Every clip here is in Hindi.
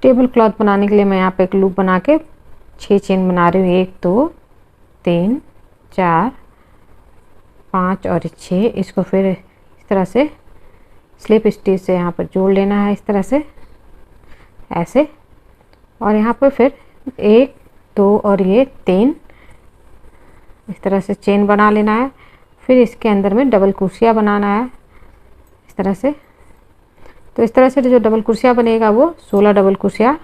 टेबल क्लॉथ बनाने के लिए मैं यहाँ पे एक लूप बना के 6 चेन बना रही हूँ। 1 2 3 4 5 और 6। इसको फिर इस तरह से स्लिप स्टिच से यहाँ पर जोड़ लेना है, इस तरह से ऐसे। और यहाँ पर फिर 1 2 और ये 3 इस तरह से चेन बना लेना है। फिर इसके अंदर में डबल क्रोशिया बनाना है इस तरह से। तो इस तरह से जो डबल क्रोशिया बनेगा वो 16 डबल क्रोशिया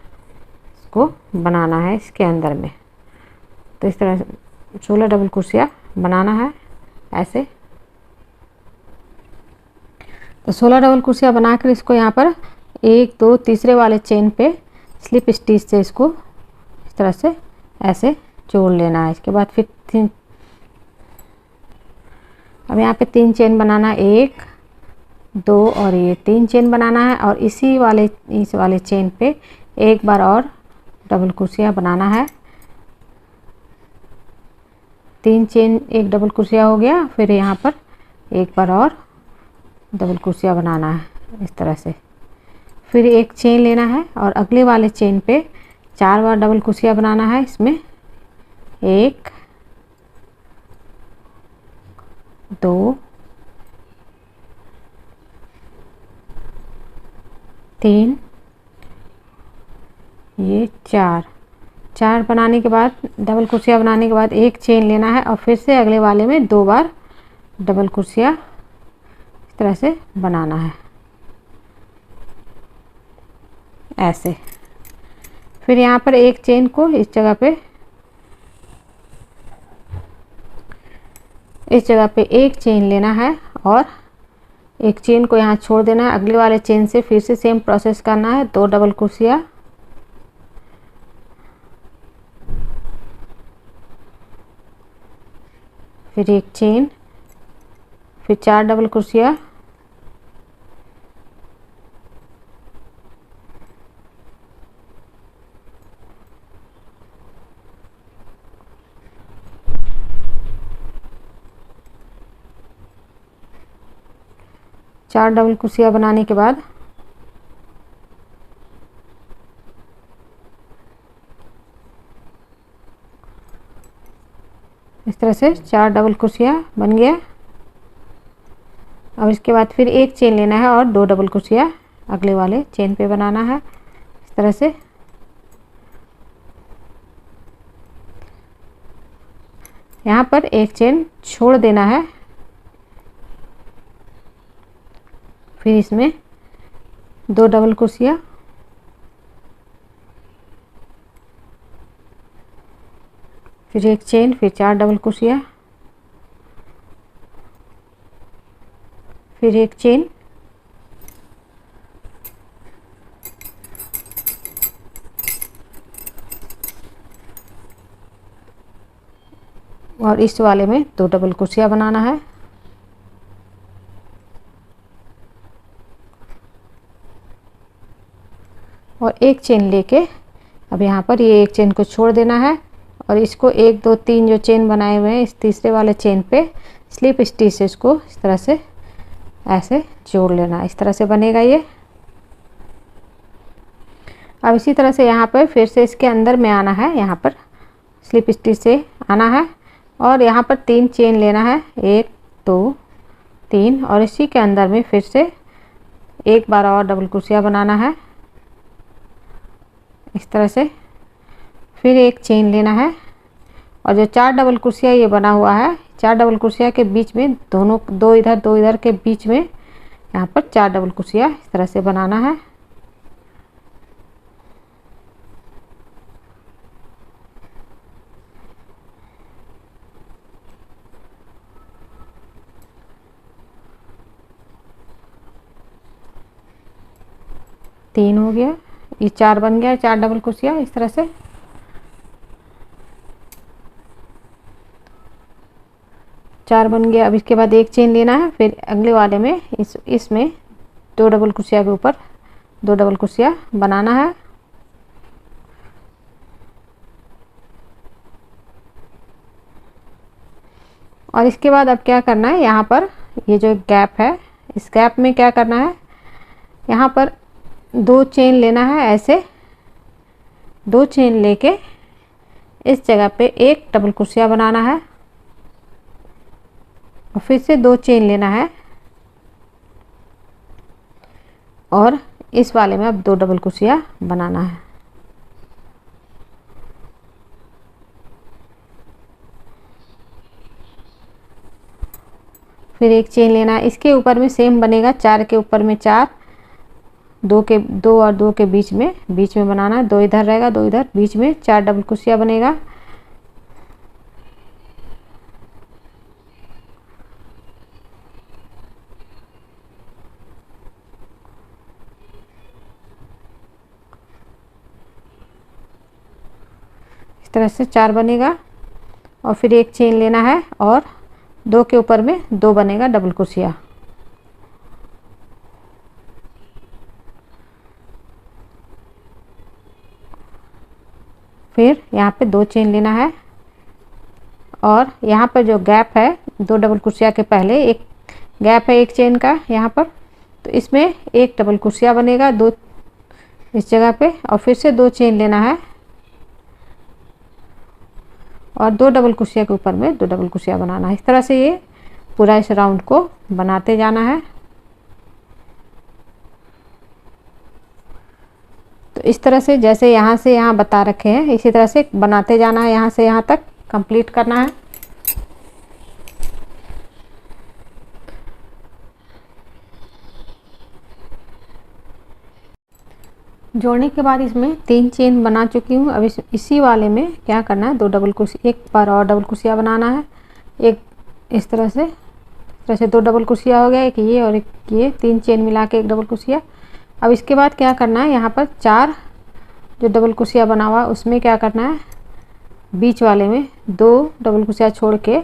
को बनाना है इसके अंदर में। तो इस तरह से 16 डबल क्रोशिया बनाना है ऐसे। तो 16 डबल क्रोशिया बनाकर इसको यहाँ पर 1 2 तीसरे वाले चेन पे स्लिप स्टिच से इसको इस तरह से ऐसे जोड़ लेना है। इसके बाद फिर अब यहाँ पे 3 चेन बनाना है, 1 2 और ये 3 चेन बनाना है। और इस वाले चेन पे एक बार और डबल क्रोशिया बनाना है। 3 चेन 1 डबल क्रोशिया हो गया। फिर यहाँ पर एक बार और डबल क्रोशिया बनाना है इस तरह से। फिर एक चेन लेना है और अगले वाले चेन पे 4 बार डबल क्रोशिया बनाना है। इसमें 1 2 3 ये 4 बनाने के बाद डबल क्रोशिया बनाने के बाद एक चेन लेना है और फिर से अगले वाले में 2 बार डबल क्रोशिया इस तरह से बनाना है ऐसे। फिर यहाँ पर एक चेन को इस जगह पे एक चेन लेना है और एक चेन को यहाँ छोड़ देना है। अगले वाले चेन से फिर से सेम प्रोसेस करना है। 2 डबल क्रोशिया, फिर एक चेन, फिर 4 डबल क्रोशिया, चार डबल क्रोशिया बनाने के बाद इस तरह से 4 डबल क्रोशिया बन गया। अब इसके बाद फिर एक चेन लेना है और 2 डबल क्रोशिया अगले वाले चेन पे बनाना है इस तरह से। यहाँ पर एक चेन छोड़ देना है। फिर इसमें 2 डबल क्रोशिया, फिर एक चेन, फिर 4 डबल क्रोशिया, फिर एक चेन, और इस वाले में 2 डबल क्रोशिया बनाना है। और एक चेन लेके अब यहाँ पर ये एक चेन को छोड़ देना है और इसको 1 2 3 जो चेन बनाए हुए हैं इस तीसरे वाले चेन पे स्लिप स्टिच से इसको इस तरह से ऐसे जोड़ लेना। इस तरह से बनेगा ये। अब इसी तरह से यहाँ पर फिर से इसके अंदर में आना है, यहाँ पर स्लिप स्टिच से आना है और यहाँ पर 3 चेन लेना है, 1 2 3 और इसी के अंदर में फिर से एक बार और डबल क्रोशिया बनाना है इस तरह से। फिर एक चेन लेना है और जो 4 डबल क्रोशिया ये बना हुआ है, 4 डबल क्रोशिया के बीच में दोनों 2 इधर के बीच में यहाँ पर 4 डबल क्रोशिया इस तरह से बनाना है। तीन हो गया, ये 4 बन गया, 4 डबल क्रोशिया इस तरह से। चार बन गया। अब इसके बाद एक चेन लेना है, फिर अगले वाले में इसमें 2 डबल क्रोशिया के ऊपर 2 डबल क्रोशिया बनाना है। और इसके बाद अब क्या करना है, यहाँ पर ये जो गैप है इस गैप में क्या करना है, यहाँ पर 2 चेन लेना है ऐसे 2 चेन लेके इस जगह पे एक डबल क्रोशिया बनाना है और फिर से 2 चेन लेना है और इस वाले में अब 2 डबल क्रोशिया बनाना है। फिर एक चेन लेना है, इसके ऊपर में सेम बनेगा, 4 के ऊपर में 4, 2 और 2 के बीच में बनाना है, 2 इधर रहेगा 2 इधर, बीच में 4 डबल क्रोशिया बनेगा। इस तरह से 4 बनेगा और फिर एक चेन लेना है और 2 के ऊपर में 2 बनेगा डबल क्रोशिया। फिर यहाँ पे 2 चेन लेना है और यहाँ पर जो गैप है 2 डबल क्रोशिया के पहले एक गैप है 1 चेन का यहाँ पर, तो इसमें एक डबल क्रोशिया बनेगा 2 इस जगह पे और फिर से 2 चेन लेना है और 2 डबल क्रोशिया के ऊपर में 2 डबल क्रोशिया बनाना है। इस तरह से ये पूरा इस राउंड को बनाते जाना है। तो इस तरह से जैसे यहाँ से यहाँ बता रखे हैं इसी तरह से बनाते जाना है, यहाँ से यहाँ तक कंप्लीट करना है। जोड़ने के बाद इसमें 3 चेन बना चुकी हूँ। अब इसी वाले में क्या करना है, 2 डबल क्रोशिया, एक बार और डबल क्रोशिया बनाना है, एक इस तरह से 2 डबल क्रोशिया हो गया, एक ये और एक ये, 3 चेन मिला के 1 डबल क्रोशिया। अब इसके बाद क्या करना है, यहाँ पर 4 जो डबल क्रोशिया बना हुआ उसमें क्या करना है, बीच वाले में 2 डबल क्रोशिया छोड़ के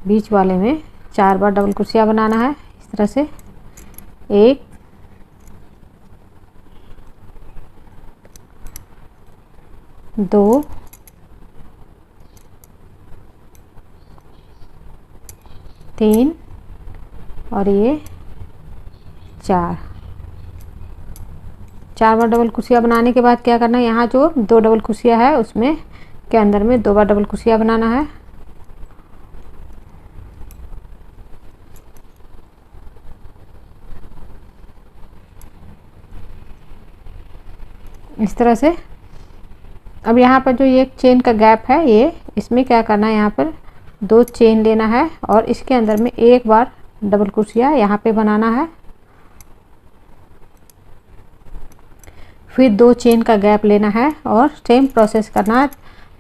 बीच वाले में 4 बार डबल क्रोशिया बनाना है। इस तरह से 1 2 3 और ये 4 बार डबल क्रोशिया बनाने के बाद क्या करना है, यहाँ जो 2 डबल क्रोशिया है उसमें के अंदर में 2 बार डबल क्रोशिया बनाना है। इस तरह से अब यहाँ पर जो ये चेन का गैप है ये, इसमें क्या करना है, यहाँ पर 2 चेन लेना है और इसके अंदर में एक बार डबल क्रोशिया यहाँ पे बनाना है। फिर 2 चेन का गैप लेना है और सेम प्रोसेस करना है,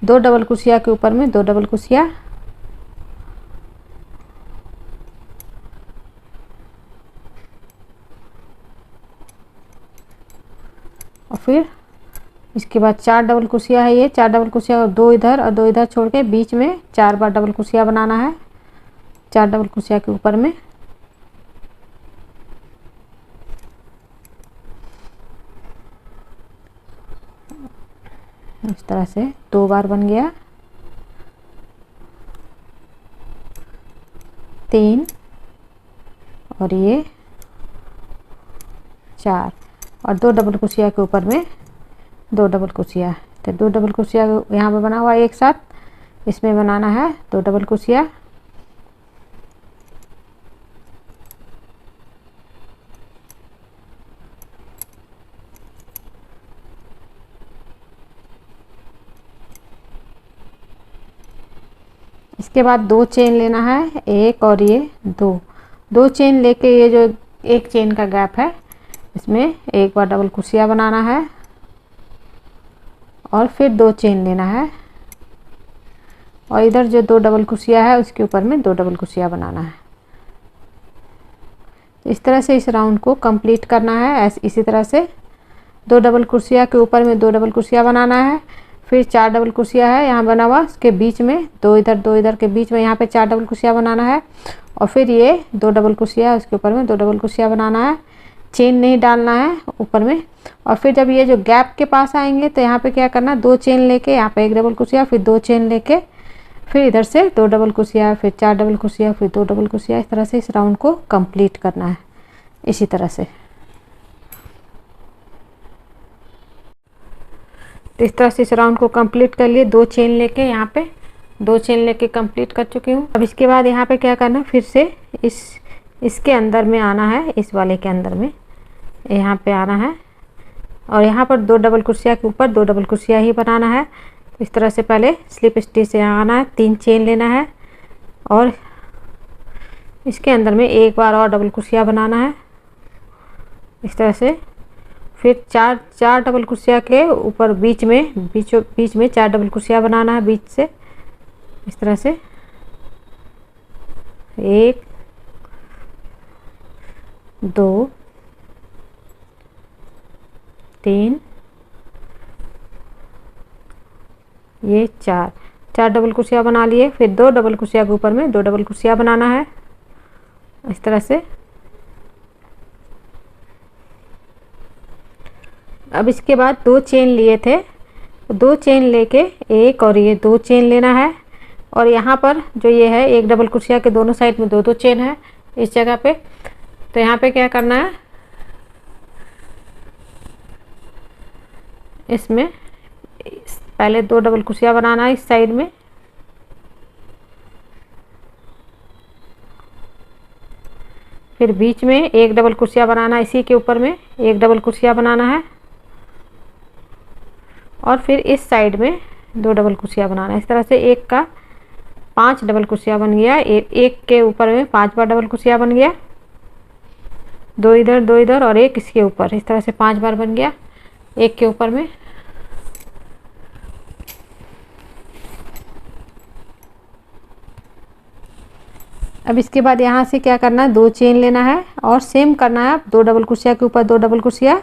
2 डबल क्रोशिया के ऊपर में 2 डबल क्रोशिया, और फिर इसके बाद 4 डबल क्रोशिया है, ये 4 डबल क्रोशिया और 2 इधर और 2 इधर छोड़ के बीच में 4 बार डबल क्रोशिया बनाना है, 4 डबल क्रोशिया के ऊपर में। इस तरह से 2 बार बन गया, 3 और ये 4 और 2 डबल क्रोशिया के ऊपर में 2 डबल क्रोशिया। तो 2 डबल क्रोशिया यहाँ पे बना हुआ है एक साथ, इसमें बनाना है 2 डबल क्रोशिया। इसके बाद 2 चेन लेना है, एक और ये 2 चेन लेके ये जो एक चेन का गैप है इसमें एक बार डबल क्रोशिया बनाना है और फिर 2 चेन लेना है और इधर जो 2 डबल क्रोशिया है उसके ऊपर में 2 डबल क्रोशिया बनाना है। इस तरह से इस राउंड को कंप्लीट करना है। इसी तरह से 2 डबल क्रोशिया के ऊपर में 2 डबल क्रोशिया बनाना है, फिर 4 डबल क्रोशिया है यहाँ बना हुआ, उसके बीच में 2 इधर के बीच में यहाँ पे 4 डबल क्रोशिया बनाना है और फिर ये 2 डबल क्रोशिया है उसके ऊपर में 2 डबल क्रोशिया बनाना है, चेन नहीं डालना है ऊपर में। और फिर जब ये जो गैप के पास आएंगे तो यहाँ पे क्या करना, 2 चेन लेके यहाँ पे 1 डबल क्रोशिया, फिर 2 चेन लेके फिर इधर से 2 डबल क्रोशिया, फिर 4 डबल क्रोशिया, फिर 2 डबल क्रोशिया। इस तरह से इस राउंड को कंप्लीट करना है इसी तरह से। तो इस तरह से इस राउंड को कंप्लीट कर लिए। 2 चेन लेके यहाँ पे 2 चेन लेके कंप्लीट कर चुकी हूँ। अब इसके बाद यहाँ पे क्या करना है, फिर से इसके अंदर में आना है, इस वाले के अंदर में यहाँ पे आना है और यहाँ पर 2 डबल क्रोशिया के ऊपर 2 डबल क्रोशिया ही बनाना है। तो इस तरह से पहले स्लिप स्टिच से यहाँ आना है, 3 चेन लेना है और इसके अंदर में एक बार और डबल क्रोशिया बनाना है इस तरह से। फिर 4 डबल क्रोशिया के ऊपर बीच में 4 डबल क्रोशिया बनाना है बीच से इस तरह से। 1 2 3 ये 4 डबल क्रोशिया बना लिए। फिर 2 डबल क्रोशिया के ऊपर में 2 डबल क्रोशिया बनाना है इस तरह से। अब इसके बाद 2 चेन लिए थे, 2 चेन लेके एक और ये 2 चेन लेना है और यहाँ पर जो ये है 1 डबल क्रोशिया के दोनों साइड में 2 चेन है इस जगह पे। तो यहाँ पे क्या करना है, इसमें पहले 2 डबल क्रोशिया बनाना है इस साइड में, फिर बीच में 1 डबल क्रोशिया बनाना है, इसी के ऊपर में 1 डबल क्रोशिया बनाना है और फिर इस साइड में 2 डबल क्रोशिया बनाना है। इस तरह से एक का 5 डबल क्रोशिया बन गया, एक के ऊपर में 5 बार डबल क्रोशिया बन गया, 2 इधर और एक इसके ऊपर, इस तरह से 5 बार बन गया एक के ऊपर में। अब इसके बाद यहाँ से क्या करना है, 2 चेन लेना है और सेम करना है, 2 डबल क्रोशिया के ऊपर 2 डबल क्रोशिया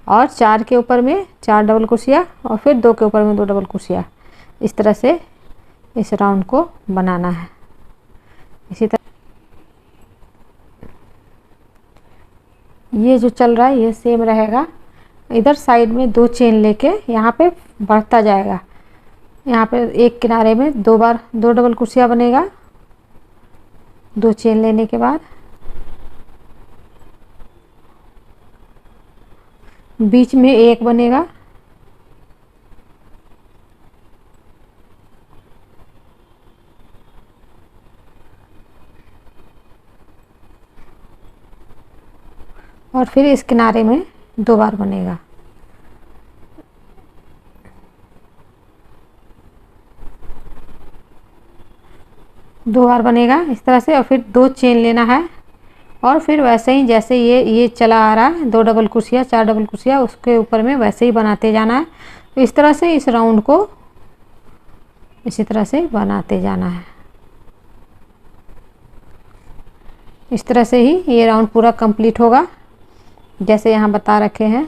और 4 के ऊपर में 4 डबल क्रोशिया और फिर 2 के ऊपर में 2 डबल क्रोशिया। इस तरह से इस राउंड को बनाना है। इसी तरह ये जो चल रहा है ये सेम रहेगा। इधर साइड में 2 चेन लेके यहाँ पे बढ़ता जाएगा। यहाँ पे एक किनारे में 2 बार 2 डबल क्रोशिया बनेगा 2 चेन लेने के बाद। बीच में एक बनेगा और फिर इस किनारे में 2 बार बनेगा। दो बार बनेगा इस तरह से और फिर 2 चेन लेना है और फिर वैसे ही जैसे ये चला आ रहा है 2 डबल क्रोशिया 4 डबल क्रोशिया उसके ऊपर में वैसे ही बनाते जाना है। तो इस तरह से इस राउंड को इसी तरह से बनाते जाना है। इस तरह से ही ये राउंड पूरा कंप्लीट होगा जैसे यहाँ बता रखे हैं।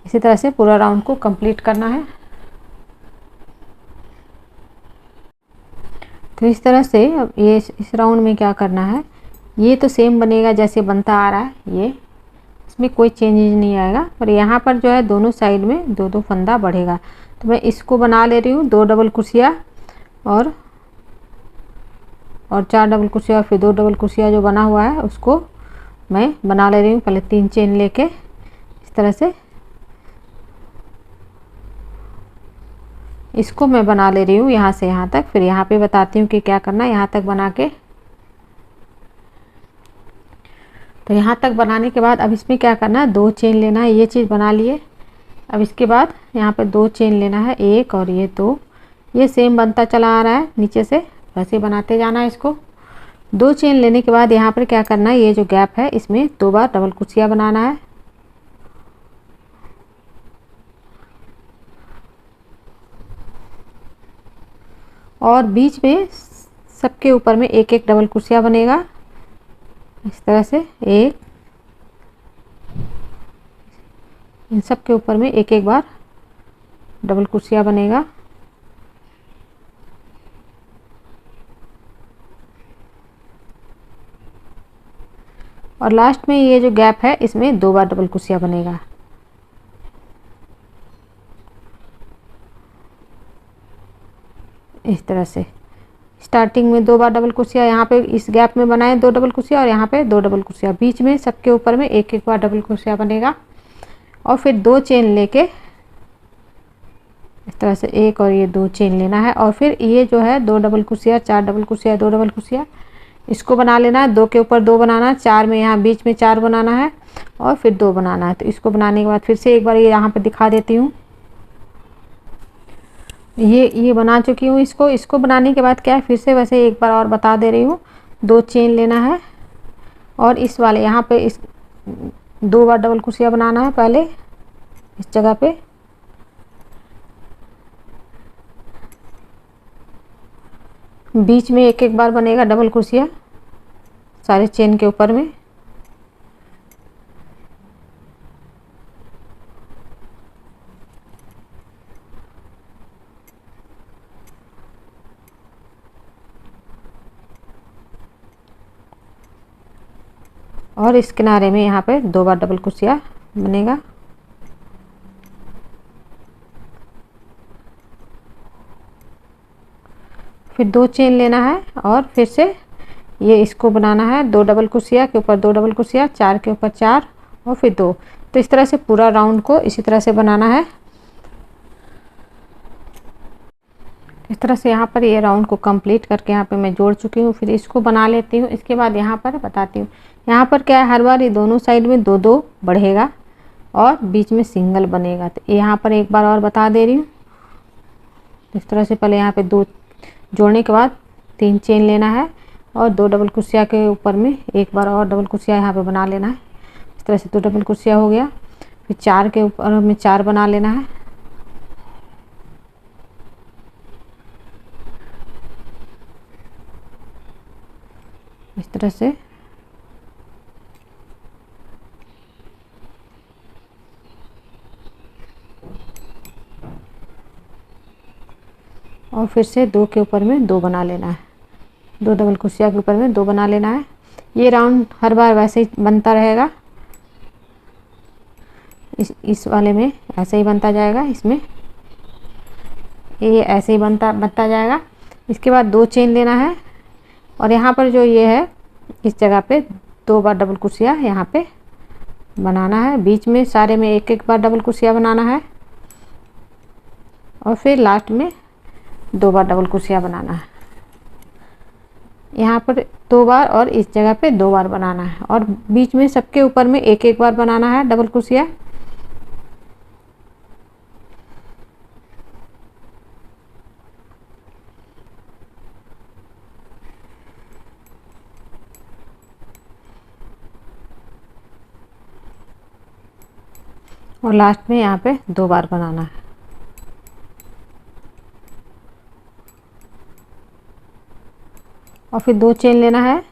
इसी तरह से पूरा राउंड को कंप्लीट करना है। तो इस तरह से अब ये इस राउंड में क्या करना है, ये तो सेम बनेगा जैसे बनता आ रहा है, ये इसमें कोई चेंजेज नहीं आएगा, पर यहाँ पर जो है दोनों साइड में 2-2 फंदा बढ़ेगा। तो मैं इसको बना ले रही हूँ 2 डबल क्रोशिया और 4 डबल क्रोशिया फिर 2 डबल क्रोशिया जो बना हुआ है उसको मैं बना ले रही हूँ। पहले 3 चेन लेके इस तरह से इसको मैं बना ले रही हूँ यहाँ से यहाँ तक। फिर यहाँ पे बताती हूँ कि क्या करना है यहाँ तक बना के। तो यहाँ तक बनाने के बाद अब इसमें क्या करना है, 2 चेन लेना है। ये चीज़ बना लिए। अब इसके बाद यहाँ पे 2 चेन लेना है, एक और ये 2। ये सेम बनता चला आ रहा है नीचे से, वैसे बनाते जाना है इसको। 2 चेन लेने के बाद यहाँ पर क्या करना है, ये जो गैप है इसमें 2 बार डबल क्रोशिया बनाना है। और बीच में सबके ऊपर में 1-1 डबल क्रोशिया बनेगा इस तरह से। एक इन सब के ऊपर में 1-1 बार डबल क्रोशिया बनेगा। और लास्ट में ये जो गैप है इसमें 2 बार डबल क्रोशिया बनेगा। इस तरह से स्टार्टिंग में 2 बार डबल क्रोशिया यहाँ पे इस गैप में बनाए 2 डबल क्रोशिया और यहाँ पे 2 डबल क्रोशिया, बीच में सबके ऊपर में 1-1 बार डबल क्रोशिया बनेगा। और फिर 2 चेन लेके तरह से एक और ये 2 चेन लेना है और फिर ये जो है 2 double crochet, 4 double crochet, 2 double crochet, इसको बना लेना है। 2 के ऊपर 2 बनाना है, 4 में यहाँ बीच में 4 बनाना है और फिर 2 बनाना है। तो इसको बनाने के बाद फिर से एक बार ये यहाँ पे दिखा देती हूँ। ये बना चुकी हूँ। इसको बनाने के बाद क्या है, फिर से वैसे एक बार और बता दे रही हूँ। 2 चेन लेना है और इस वाले यहाँ पे इस 2 बार डबल क्रोशिया बनाना है पहले इस जगह पे, बीच में एक एक बार बनेगा डबल क्रोशिया सारे चेन के ऊपर में। और इस किनारे में यहाँ पे 2 बार डबल क्रोशिया बनेगा। फिर 2 चेन लेना है और फिर से ये इसको बनाना है। 2 डबल क्रोशिया के ऊपर 2 डबल क्रोशिया, 4 के ऊपर 4 और फिर 2। तो इस तरह से पूरा राउंड को इसी तरह से बनाना है। इस तरह से यहाँ पर ये राउंड को कंप्लीट करके यहाँ पे मैं जोड़ चुकी हूँ। फिर इसको बना लेती हूँ। इसके बाद यहाँ पर बताती हूँ, यहाँ पर क्या है, हर बार ये दोनों साइड में 2-2 बढ़ेगा और बीच में सिंगल बनेगा। तो यहाँ पर एक बार और बता दे रही हूँ। इस तरह से पहले यहाँ पे 2 जोड़ने के बाद 3 चेन लेना है और 2 डबल क्रोशिया के ऊपर में एक बार और डबल क्रोशिया यहाँ पे बना लेना है। इस तरह से 2 डबल क्रोशिया हो गया। फिर 4 के ऊपर में 4 बना लेना है। इस तरह से और फिर से 2 के ऊपर में 2 बना लेना है। 2 डबल क्रोशिया के ऊपर में 2 बना लेना है। ये राउंड हर बार वैसे ही बनता रहेगा। इस वाले में ऐसे ही बनता जाएगा, इसमें ये ऐसे ही बनता जाएगा। इसके बाद 2 चेन लेना है और यहाँ पर जो ये है इस जगह पे 2 बार डबल क्रोशिया यहाँ पे बनाना है। बीच में सारे में एक एक बार डबल क्रोशिया बनाना है और फिर लास्ट में 2 बार डबल क्रोशिया बनाना है। यहाँ पर 2 बार और इस जगह पे 2 बार बनाना है और बीच में सबके ऊपर में एक एक बार बनाना है डबल क्रोशिया। और लास्ट में यहाँ पे 2 बार बनाना है। और फिर 2 चेन लेना है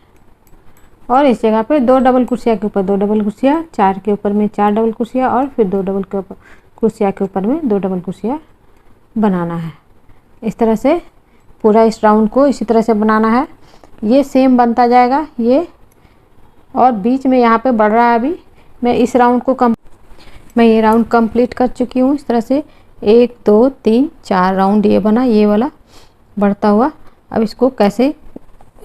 और इस जगह पे 2 डबल क्रोशिया के ऊपर 2 डबल क्रोशिया, 4 के ऊपर में 4 डबल क्रोशिया और फिर 2 डबल क्रोशिया के ऊपर में 2 डबल क्रोशिया बनाना है। इस तरह से पूरा इस राउंड को इसी तरह से बनाना है। ये सेम बनता जाएगा ये, और बीच में यहाँ पे बढ़ रहा है। अभी मैं इस राउंड को मैं ये राउंड कंप्लीट कर चुकी हूँ। इस तरह से 1 2 3 4 राउंड ये बना, ये वाला बढ़ता हुआ। अब इसको कैसे,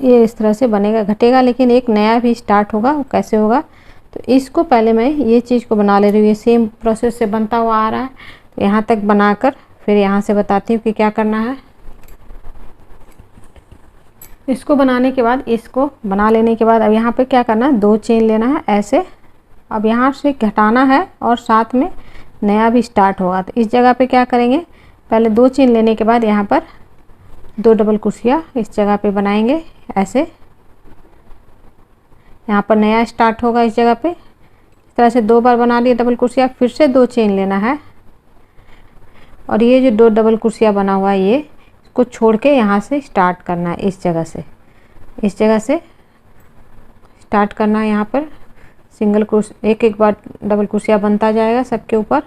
ये इस तरह से बनेगा, घटेगा, लेकिन एक नया भी स्टार्ट होगा। वो कैसे होगा, तो इसको पहले मैं ये चीज़ को बना ले रही हूँ। ये सेम प्रोसेस से बनता हुआ आ रहा है। तो यहाँ तक बनाकर फिर यहाँ से बताती हूँ कि क्या करना है। इसको बनाने के बाद, इसको बना लेने के बाद अब यहाँ पे क्या करना है, 2 चेन लेना है ऐसे। अब यहाँ से घटाना है और साथ में नया भी स्टार्ट होगा। तो इस जगह पे क्या करेंगे, पहले 2 चेन लेने के बाद यहाँ पर 2 डबल क्रोशिया इस जगह पे बनाएंगे ऐसे। यहाँ पर नया स्टार्ट होगा इस जगह पे। इस तरह से 2 बार बना लिए डबल क्रोशिया, फिर से 2 चेन लेना है और ये जो 2 डबल क्रोशिया बना हुआ है ये इसको छोड़ के यहाँ से स्टार्ट करना है। इस जगह से स्टार्ट करना है। यहाँ पर सिंगल क्रोशिया एक एक बार डबल क्रोशिया बनता जाएगा सबके ऊपर।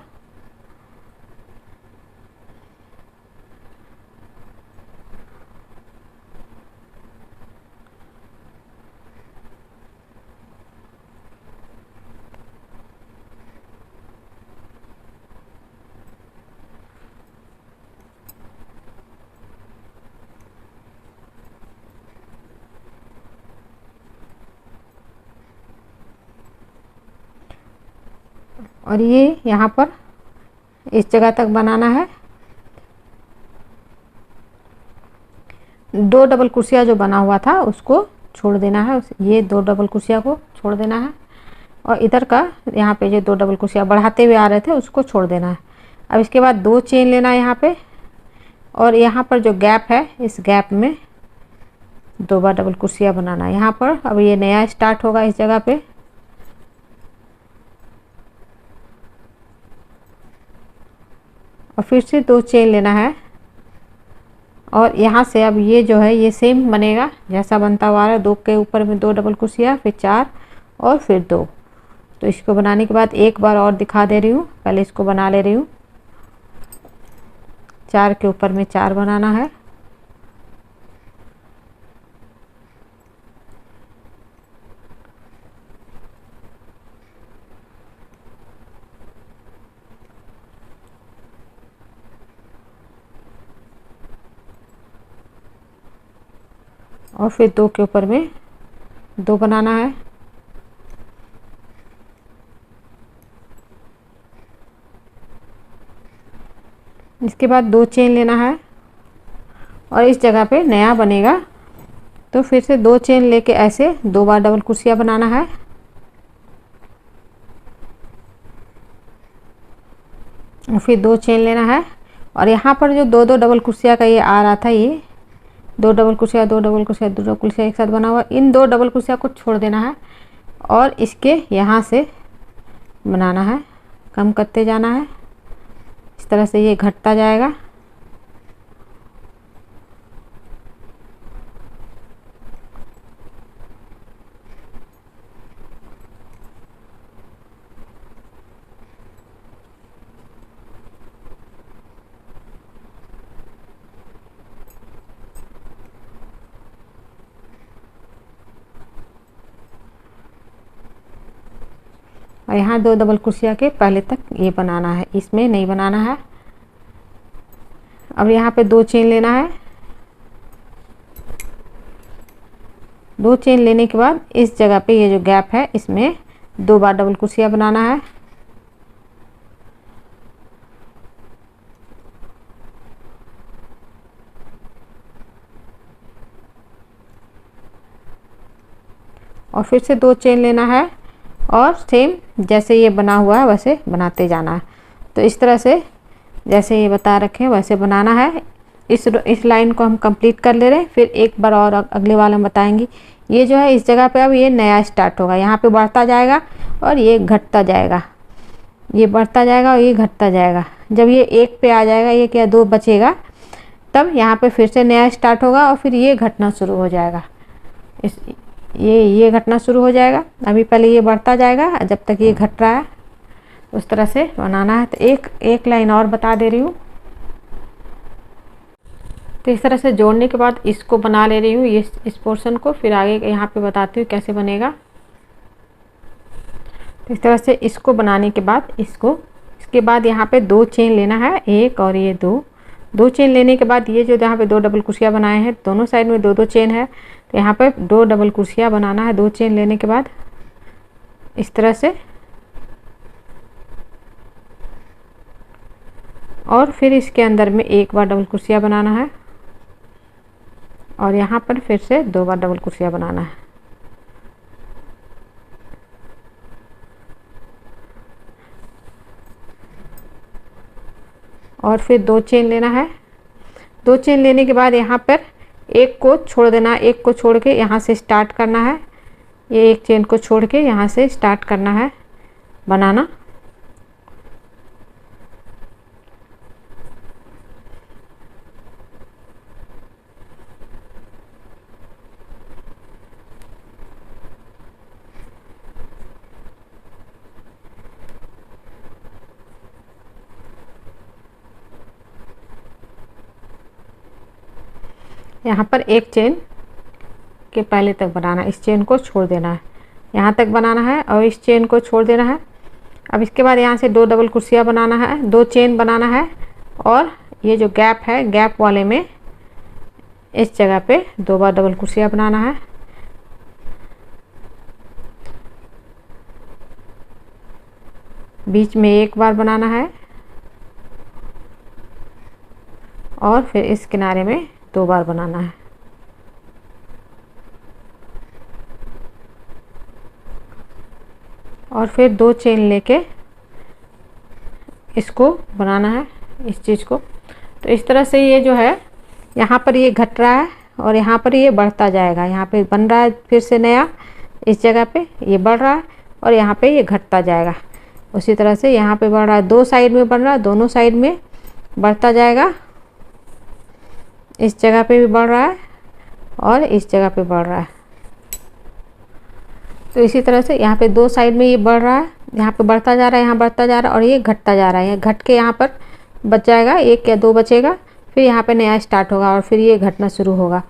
और ये यहाँ पर इस जगह तक बनाना है। दो डबल कुर्सियाँ जो बना हुआ था उसको छोड़ देना है, ये दो डबल कुर्सियाँ को छोड़ देना है और इधर का यहाँ पे जो दो डबल कुर्सियाँ बढ़ाते हुए आ रहे थे उसको छोड़ देना है। अब इसके बाद दो चेन लेना है यहाँ पे और यहाँ पर जो गैप है इस गैप में दो बार डबल कुर्सियाँ बनाना है यहाँ पर। अब ये नया स्टार्ट होगा इस जगह पे, और फिर से दो चेन लेना है और यहाँ से अब ये जो है ये सेम बनेगा जैसा बनता हुआ आ रहा है। दो के ऊपर में दो डबल कुर्सियाँ, फिर चार और फिर दो। तो इसको बनाने के बाद एक बार और दिखा दे रही हूँ, पहले इसको बना ले रही हूँ। चार के ऊपर में चार बनाना है और फिर दो के ऊपर में दो बनाना है। इसके बाद दो चेन लेना है और इस जगह पे नया बनेगा तो फिर से दो चेन लेके ऐसे दो बार डबल कुर्सियाँ बनाना है और फिर दो चेन लेना है। और यहाँ पर जो दो दो डबल कुर्सियाँ का ये आ रहा था, ये दो डबल कुर्सियाँ दो डबल कुर्सियाँ दो डबल कुर्सियाँ एक साथ बना हुआ, इन दो डबल कुर्सियाँ को छोड़ देना है और इसके यहाँ से बनाना है, कम करते जाना है। इस तरह से ये घटता जाएगा। और यहाँ दो डबल कुर्सियाँ के पहले तक ये बनाना है, इसमें नहीं बनाना है। अब यहाँ पे दो चेन लेना है। दो चेन लेने के बाद इस जगह पे ये जो गैप है इसमें दो बार डबल कुर्सियाँ बनाना है और फिर से दो चेन लेना है और सेम जैसे ये बना हुआ है वैसे बनाते जाना है। तो इस तरह से जैसे ये बता रखे हैं वैसे बनाना है। इस लाइन को हम कंप्लीट कर ले रहे हैं, फिर एक बार और अगले वाले में बताएंगे। ये जो है इस जगह पे अब ये नया स्टार्ट होगा, यहाँ पे बढ़ता जाएगा और ये घटता जाएगा, ये बढ़ता जाएगा और ये घटता जाएगा। जब ये एक पे आ जाएगा, ये क्या दो बचेगा, तब यहाँ पे फिर से नया स्टार्ट होगा और फिर ये घटना शुरू हो जाएगा। ये घटना शुरू हो जाएगा। अभी पहले ये बढ़ता जाएगा जब तक ये घट रहा है, उस तरह से बनाना है। तो एक लाइन और बता दे रही हूँ। तो इस तरह से जोड़ने के बाद इसको बना ले रही हूँ, ये इस पोर्शन को, फिर आगे यहाँ पे बताती हूँ कैसे बनेगा। तो इस तरह से इसको बनाने के बाद इसके बाद यहाँ पे दो चेन लेना है, एक और ये दो चेन लेने के बाद ये जो यहाँ पे दो डबल कुर्सियाँ बनाए हैं दोनों साइड में दो दो चेन है, तो यहाँ पे दो डबल कुर्सियाँ बनाना है दो चेन लेने के बाद इस तरह से। और फिर इसके अंदर में एक बार डबल कुर्सियाँ बनाना है और यहाँ पर फिर से दो बार डबल कुर्सियाँ बनाना है। और फिर दो चेन लेना है। दो चेन लेने के बाद यहाँ पर एक को छोड़ देना, एक को छोड़ के यहाँ से स्टार्ट करना है। ये एक चेन को छोड़ के यहाँ से स्टार्ट करना है बनाना। यहाँ पर एक चेन के पहले तक बनाना है, इस चेन को छोड़ देना है, यहाँ तक बनाना है और इस चेन को छोड़ देना है। अब इसके बाद यहाँ से दो डबल कुर्सियाँ बनाना है, दो चेन बनाना है और ये जो गैप है गैप वाले में इस जगह पे दो बार डबल कुर्सियाँ बनाना है। बीच में एक बार बनाना है और फिर इस किनारे में दो बार बनाना है। और फिर 2 चेन लेके इसको बनाना है, इस चीज़ को। तो इस तरह से ये जो है यहाँ पर ये घट रहा है और यहाँ पर ये बढ़ता जाएगा। यहाँ पे बन रहा है फिर से नया, इस जगह पे ये बढ़ रहा है और यहाँ पे ये घटता जाएगा। उसी तरह से यहाँ पे बढ़ रहा है, 2 साइड में बढ़ रहा है, दोनों साइड में बढ़ता जाएगा। इस जगह पे भी बढ़ रहा है और इस जगह पे बढ़ रहा है। तो इसी तरह से यहाँ पे 2 साइड में ये बढ़ रहा है, यहाँ पे बढ़ता जा रहा है, यहाँ बढ़ता जा रहा है और ये घटता जा रहा है। ये घट के यहाँ पर बच जाएगा, 1 या 2 बचेगा, फिर यहाँ पे नया स्टार्ट होगा और फिर ये घटना शुरू होगा।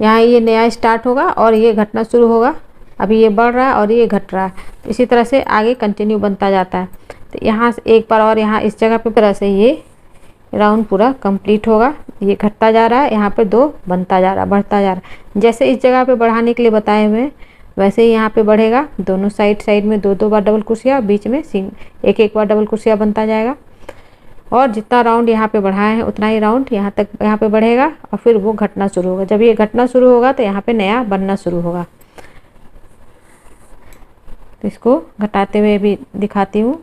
यहाँ ये नया स्टार्ट होगा और ये घटना शुरू होगा। अभी ये बढ़ रहा है और ये घट रहा है। तो इसी तरह से आगे कंटिन्यू बनता जाता है। तो यहाँ से एक बार और यहाँ इस जगह पे तरह से ये राउंड पूरा कंप्लीट होगा। ये घटता जा रहा है, यहाँ पे 2 बनता जा रहा है, बढ़ता जा रहा है। जैसे इस जगह पे बढ़ाने के लिए बताए हुए हैं वैसे ही यहाँ पे बढ़ेगा। दोनों साइड में 2-2 बार डबल क्रोशिया, बीच में 1-1 बार डबल क्रोशिया बनता जाएगा। और जितना राउंड यहाँ पे बढ़ाए हैं उतना ही राउंड यहाँ तक यहाँ पे बढ़ेगा और फिर वो घटना शुरू होगा। जब ये घटना शुरू होगा तो यहाँ पे नया बनना शुरू होगा। तो इसको घटाते हुए भी दिखाती हूँ।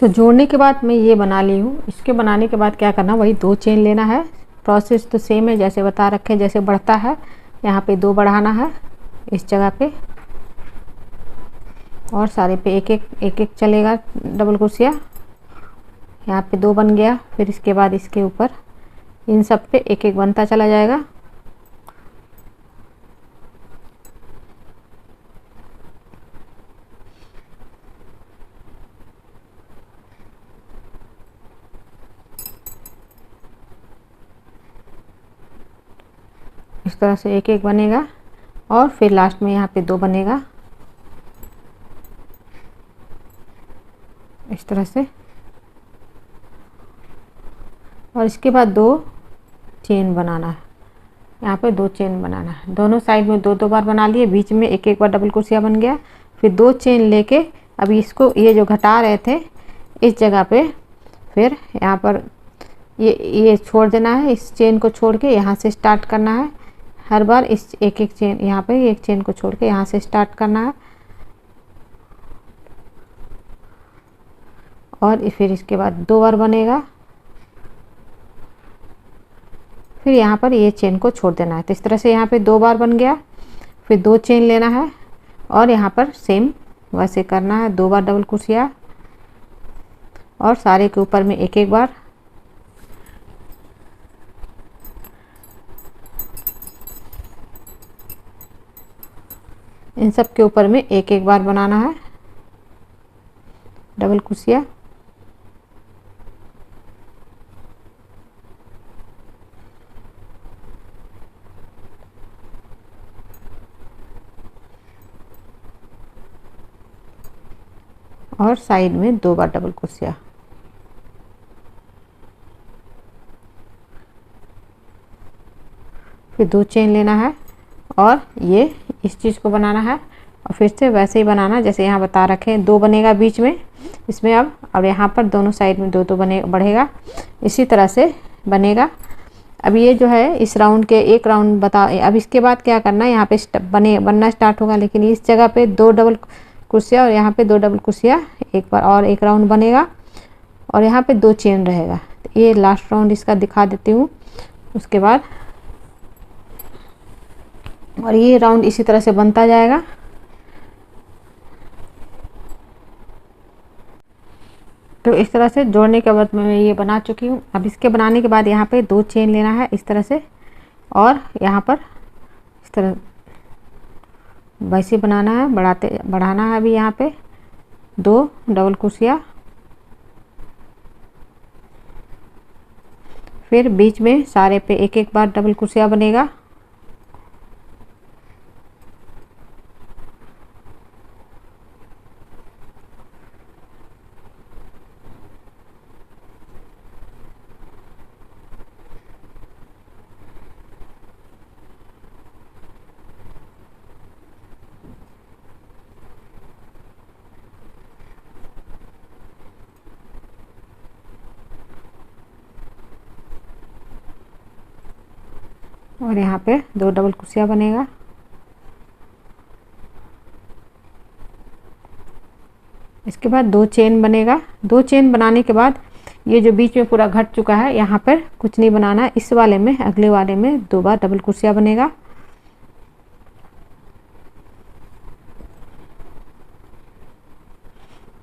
तो जोड़ने के बाद मैं ये बना ली हूँ। इसके बनाने के बाद क्या करना, वही 2 चेन लेना है। प्रोसेस तो सेम है जैसे बता रखे, जैसे बढ़ता है यहाँ पे 2 बढ़ाना है इस जगह पे और सारे पे 1-1 चलेगा डबल क्रोशिया। यहाँ पे 2 बन गया, फिर इसके बाद इसके ऊपर इन सब पे 1-1 बनता चला जाएगा। इस तरह से 1-1 बनेगा और फिर लास्ट में यहाँ पे 2 बनेगा इस तरह से। और इसके बाद 2 चेन बनाना है, यहाँ पे 2 चेन बनाना है। दोनों साइड में 2-2 बार बना लिए, बीच में 1-1 बार डबल क्रोशिया बन गया। फिर 2 चेन लेके अभी इसको ये जो घटा रहे थे इस जगह पे फिर यहाँ पर ये छोड़ देना है। इस चेन को छोड़ के यहाँ से स्टार्ट करना है। हर बार इस 1-1 चेन यहाँ पे 1 चेन को छोड़ के यहाँ से स्टार्ट करना है और फिर इसके बाद 2 बार बनेगा। फिर यहाँ पर ये चेन को छोड़ देना है। तो इस तरह से यहाँ पे 2 बार बन गया। फिर 2 चेन लेना है और यहाँ पर सेम वैसे करना है, 2 बार डबल क्रोशिया और सारे के ऊपर में 1-1 बार। इन सब के ऊपर में 1-1 बार बनाना है डबल क्रोशिया। और साइड में 2 बार डबल क्रोशिया। फिर 2 चेन लेना है और ये इस चीज़ को बनाना है और फिर से वैसे ही बनाना जैसे यहाँ बता रखे हैं। 2 बनेगा बीच में इसमें अब यहाँ पर दोनों साइड में 2-2 बढ़ेगा। इसी तरह से बनेगा। अब ये जो है इस राउंड के 1 राउंड बता। अब इसके बाद क्या करना है, यहाँ पे बनना स्टार्ट होगा, लेकिन इस जगह पे 2 डबल क्रोशिया और यहाँ पे 2 डबल क्रोशिया, एक बार और 1 राउंड बनेगा और यहाँ पे 2 चेन रहेगा। तो ये लास्ट राउंड इसका दिखा देती हूँ उसके बाद। और ये राउंड इसी तरह से बनता जाएगा। तो इस तरह से जोड़ने के बाद मैं ये बना चुकी हूँ। अब इसके बनाने के बाद यहाँ पे 2 चेन लेना है इस तरह से और यहाँ पर इस तरह वैसे बनाना है, बढ़ाना है। अभी यहाँ पे 2 डबल क्रोशिया, फिर बीच में सारे पे 1-1 बार डबल क्रोशिया बनेगा। और यहाँ पे 2 डबल क्रोशिया बनेगा। इसके बाद 2 चेन बनेगा। 2 चेन बनाने के बाद ये जो बीच में पूरा घट चुका है यहाँ पर कुछ नहीं बनाना है। इस वाले में, अगले वाले में 2 बार डबल क्रोशिया बनेगा।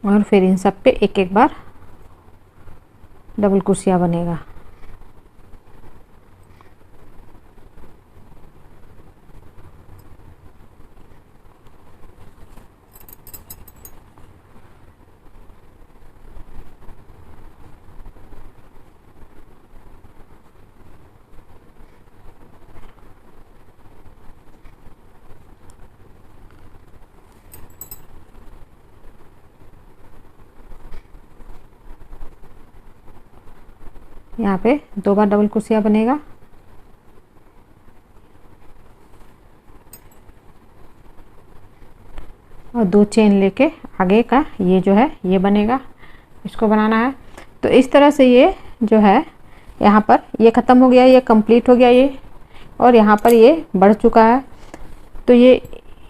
और फिर इन सब पे एक एक बार डबल क्रोशिया बनेगा। यहाँ पे 2 बार डबल क्रोशिया बनेगा। और 2 चेन लेके आगे का ये जो है ये बनेगा, इसको बनाना है। तो इस तरह से ये जो है यहाँ पर ये ख़त्म हो गया, ये कंप्लीट हो गया ये, और यहाँ पर ये बढ़ चुका है। तो ये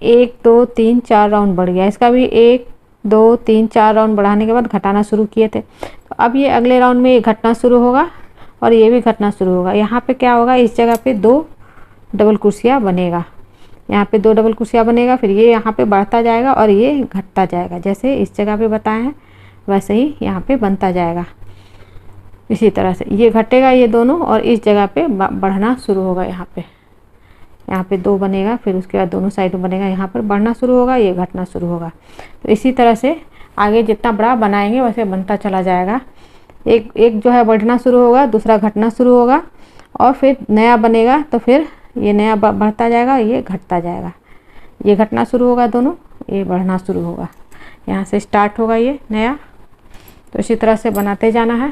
1 2 3 4 राउंड बढ़ गया। इसका भी 1 2 3 4 राउंड बढ़ाने के बाद घटाना शुरू किए थे। तो अब ये अगले राउंड में ये घटना शुरू होगा और ये भी घटना शुरू होगा। यहाँ पे क्या होगा, इस जगह पे 2 डबल क्रोशिया बनेगा, यहाँ पे 2 डबल क्रोशिया बनेगा। फिर ये यहाँ पे बढ़ता जाएगा और ये घटता जाएगा। जैसे इस जगह पे बताए हैं वैसे ही यहाँ पे बनता जाएगा। इसी तरह से ये घटेगा ये दोनों, और इस जगह पे बढ़ना शुरू होगा। यहाँ पे 2 बनेगा, फिर उसके बाद दोनों साइड में बनेगा, यहाँ पर बढ़ना शुरू होगा, ये घटना शुरू होगा। तो इसी तरह से आगे जितना बड़ा बनाएंगे वैसे बनता चला जाएगा। एक जो है बढ़ना शुरू होगा, दूसरा घटना शुरू होगा, और फिर नया बनेगा। तो फिर ये नया बढ़ता जाएगा, ये घटता जाएगा। ये घटना शुरू होगा दोनों, ये बढ़ना शुरू होगा। यहाँ से स्टार्ट होगा ये नया। तो इसी तरह से बनाते जाना है।